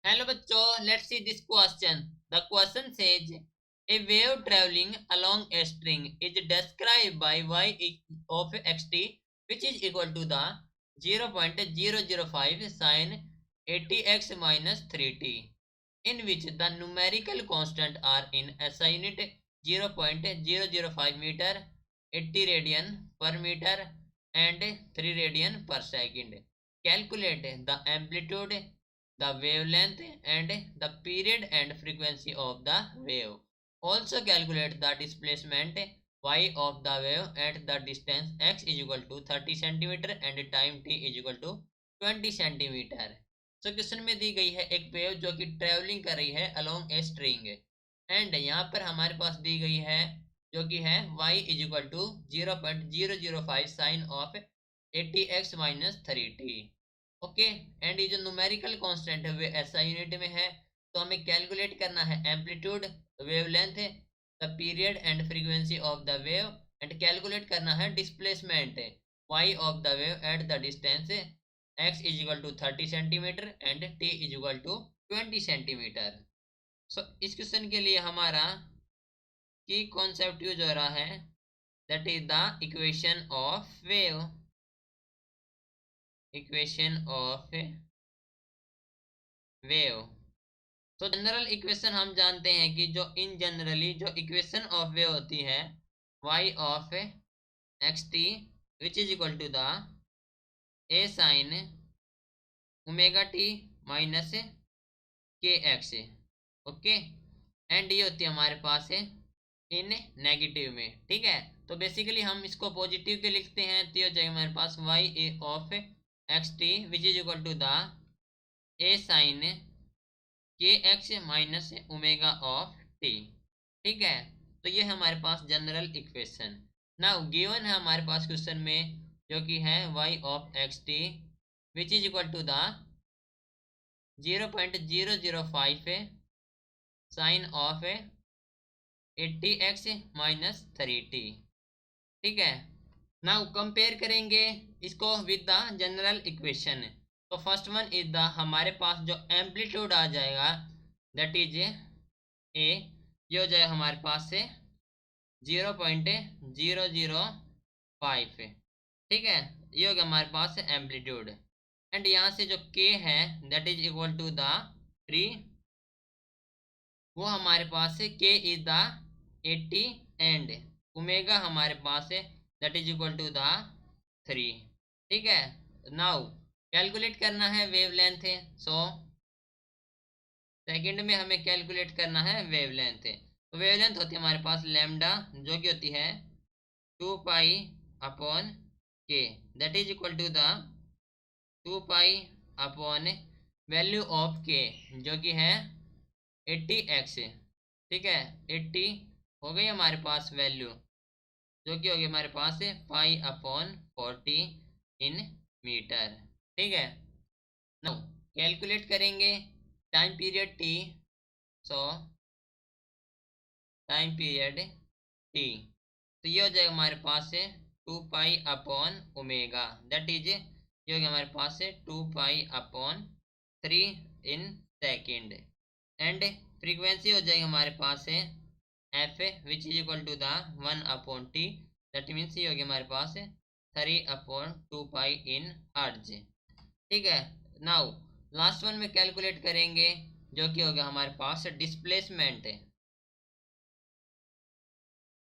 Hello bachcho, let's see this question. The question says a wave traveling along a string is described by y of xt which is equal to the 0.005 sine 80x minus 3t in which the numerical constant are in SI unit 0.005 meter, 80 radian per meter and 3 radian per second. Calculate the amplitude, the wavelength and the period and frequency of the wave. Also calculate the displacement y of the wave at the distance x is equal to 30 cm and time t is equal to 20 cm. So question में दी गई है एक wave जो कि travelling कर रही है along a string and यहाँ पर हमारे पास दी गई है जो कि है y is equal to 0.005 sine of 80x minus 3t। Okay, and ये जो न्यूमेरिकल कांस्टेंट है वे एसआई यूनिट में है, तो हमें कैलकुलेट करना है amplitude, wavelength, the period and frequency of the wave and calculate करना है displacement y of the wave at the distance x is equal to 30 centimetre and t is equal to 20 centimetre. So इस question के लिए हमारा की concept use हो रहा है, that is the equation of wave. Equation of wave, तो general equation हम जानते हैं कि जो इन जनरली जो इक्वेशन ऑफ वेव होती है y of x t which is equal to the A sine omega t minus K x. Okay, and ये होती है हमारे पास है इन नेगेटिव में। ठीक है, तो बेसिकली हम इसको पॉजिटिव के लिखते हैं तो ये हो जाएगा हमारे पास y a of x t which is equal to the A sine k x minus omega of t. ठीक है, तो ये है हमारे पास जनरल इक्वेशन। नाउ गिवन है हमारे पास क्वेश्चन में जो कि है y of x t which is equal to the 0.005 sine of 80x minus 3t। ठीक है, नाउ कंपेयर करेंगे इसको विद द जनरल इक्वेशन। तो फर्स्ट वन इज द हमारे पास जो एम्पलीट्यूड आ जाएगा दैट इज ए, ये हो जाएगा हमारे पास से 0.005। ठीक है, ये हो गया हमारे पास एम्पलीट्यूड एंड यहाँ से जो के है that is equal to the 3, वो हमारे पास है के इज द 80 एंड ओमेगा हमारे पास है that is equal to the 3। ठीक है, नाउ कैलकुलेट करना है वेवलेंथ है, सो सेकंड में हमें कैलकुलेट करना है वेवलेंथ। तो वेवलेंथ होती है हमारे पास लैम्डा जो कि होती है 2 pi upon K that is equal to the 2 pi upon value of K जो कि है 80x। ठीक है, 80 हो गई हमारे पास वैल्यू जो कि हो गई हमारे पास पाई अपॉन 40 इन मीटर। ठीक है, नाउ कैलकुलेट करेंगे time period T, so time period T, तो ये हो जाएगा हमारे पास से 2 pi upon omega that is ये हो गया हमारे पास से 2 pi upon 3 in second and frequency हो जाएगी हमारे पास से F which is equal to the 1 upon T that means ये हो गया हमारे पास 3 अपॉन 2 पाई इन हर्ट्ज। ठीक है, नाउ लास्ट वन में कैलकुलेट करेंगे जो कि होगा हमारे पास डिस्प्लेसमेंट।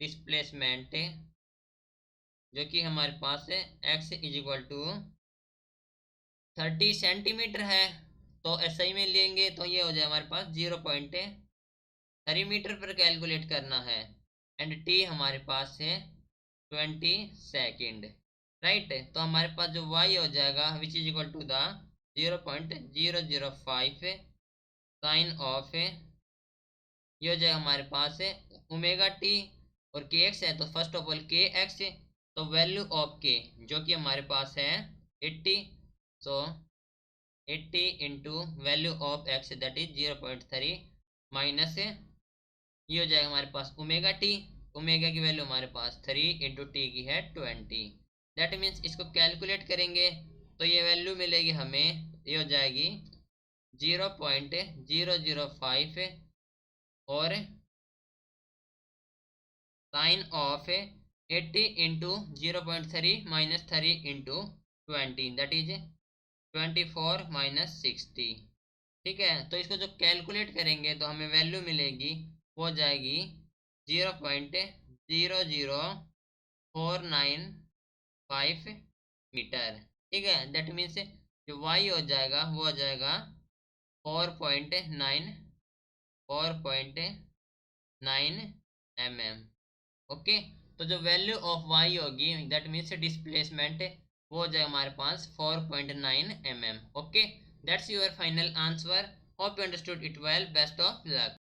डिस्प्लेसमेंट जो कि हमारे पास है x is equal to 30 centimeter है, तो एसआई में लेंगे तो ये हो जाए हमारे पास 0.3 मीटर पर कैलकुलेट करना है एंड t हमारे पास है 20 सेकेंड। राइट, तो हमारे पास जो y हो जाएगा which is equal to the 0.005 sine of ये हो जाएगा हमारे पास है ओमेगा टी और के एक्स है, तो फर्स्ट ऑफ ऑल के एक्स, तो वैल्यू ऑफ के जो कि हमारे पास है 80, सो 80 into value of x that is 0.3 minus ये हो जाएगा हमारे पास ओमेगा टी, ओमेगा की वैल्यू हमारे पास 3 इंटू टी की है 20। दैट मीन्स इसको कैलकुलेट करेंगे तो ये वैल्यू मिलेगी हमें, ये हो जाएगी 0.005 और sine of 80 into 0.3 minus 3 into 20 that is 24 minus 60। ठीक है, तो इसको जो कैलकुलेट करेंगे तो हमें वैल्यू मिलेगी, वो हो जाएगी 0.00495 मीटर। ठीक है, दैट मीन्स जो वाई हो जाएगा वो हो जाएगा 4.9 mm। ओके, तो जो वैल्यू ऑफ वाई होगी दैट मीन्स डिस्प्लेसमेंट, वो हो जाएगा हमारे पास 4.9 mm। Okay, that's your final answer. Hope you understood it well. Best of luck.